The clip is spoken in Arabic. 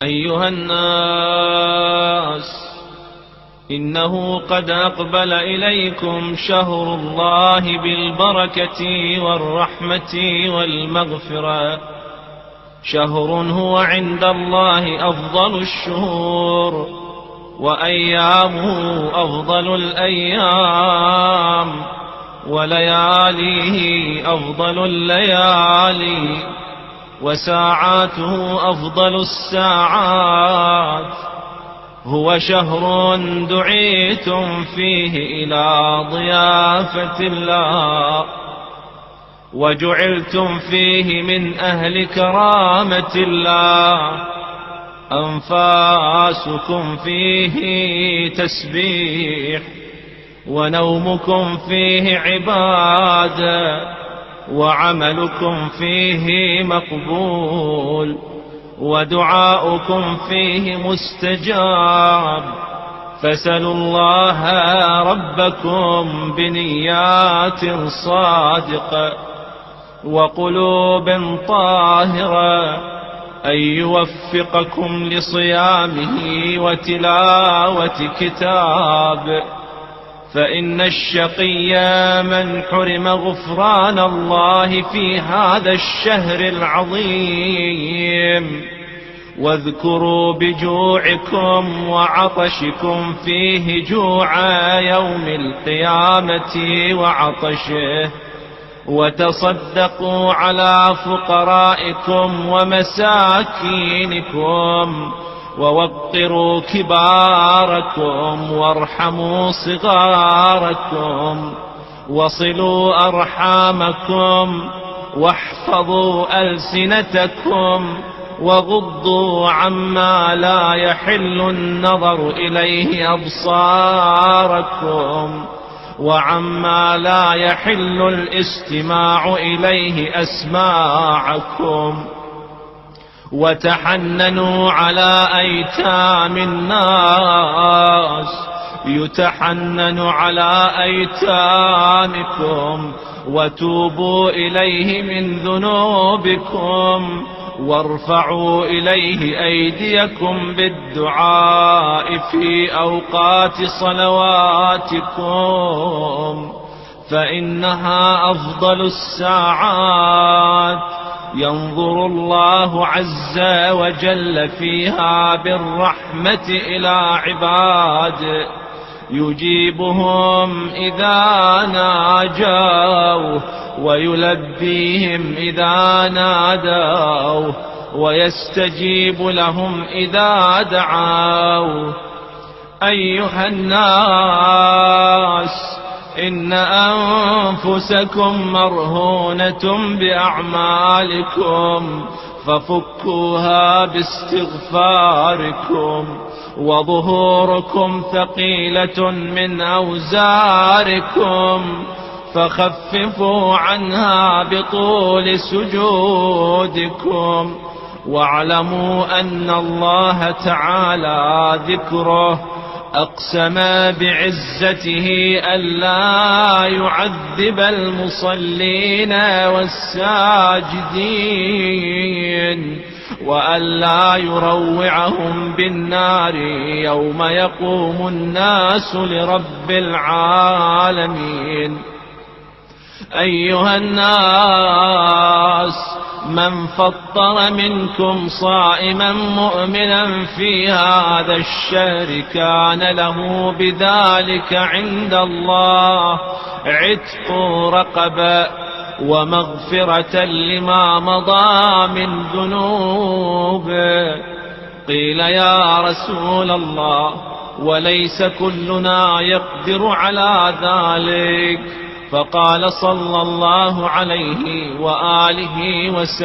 أيها الناس، إنه قد أقبل إليكم شهر الله بالبركة والرحمة والمغفرة، شهر هو عند الله أفضل الشهور، وأيامه أفضل الأيام، ولياليه أفضل الليالي، وساعاته أفضل الساعات. هو شهر دعيتم فيه إلى ضيافة الله، وجعلتم فيه من أهل كرامة الله. أنفاسكم فيه تسبيح، ونومكم فيه عبادة، وعملكم فيه مقبول، ودعاؤكم فيه مستجاب. فاسألوا الله ربكم بنيات صادقة وقلوب طاهرة أن يوفقكم لصيامه وتلاوة كتاب، فإن الشقي من حرم غفران الله في هذا الشهر العظيم. واذكروا بجوعكم وعطشكم فيه جوع يوم القيامة وعطشه، وتصدقوا على فقرائكم ومساكينكم، ووقروا كباركم وارحموا صغاركم، وصلوا أرحامكم، واحفظوا ألسنتكم، وغضوا عما لا يحل النظر إليه أبصاركم، وعما لا يحل الاستماع إليه أسماعكم. وتحننوا على أيتام الناس، يتحنن على أيتامكم، وتوبوا إليه من ذنوبكم، وارفعوا إليه أيديكم بالدعاء في أوقات صلواتكم، فإنها أفضل الساعات. ينظر الله عز وجل فيها بالرحمة إلى عباده، يجيبهم إذا ناجوه، ويلبيهم إذا نادوه، ويستجيب لهم إذا دعوه. أيها الناس، إن أنفسكم مرهونة بأعمالكم، ففكوها باستغفاركم، وظهوركم ثقيلة من أوزاركم، فخففوا عنها بطول سجودكم. واعلموا أن الله تعالى ذكره أقسم بعزته ألا يعذب المصلين والساجدين، وألا يروعهم بالنار يوم يقوم الناس لرب العالمين. أيها الناس، من فطر منكم صائما مؤمنا في هذا الشهر كان له بذلك عند الله عتق رقبة، ومغفرة لما مضى من ذنوبه. قيل يا رسول الله، وليس كلنا يقدر على ذلك؟ فقال صلى الله عليه وآله وسلم: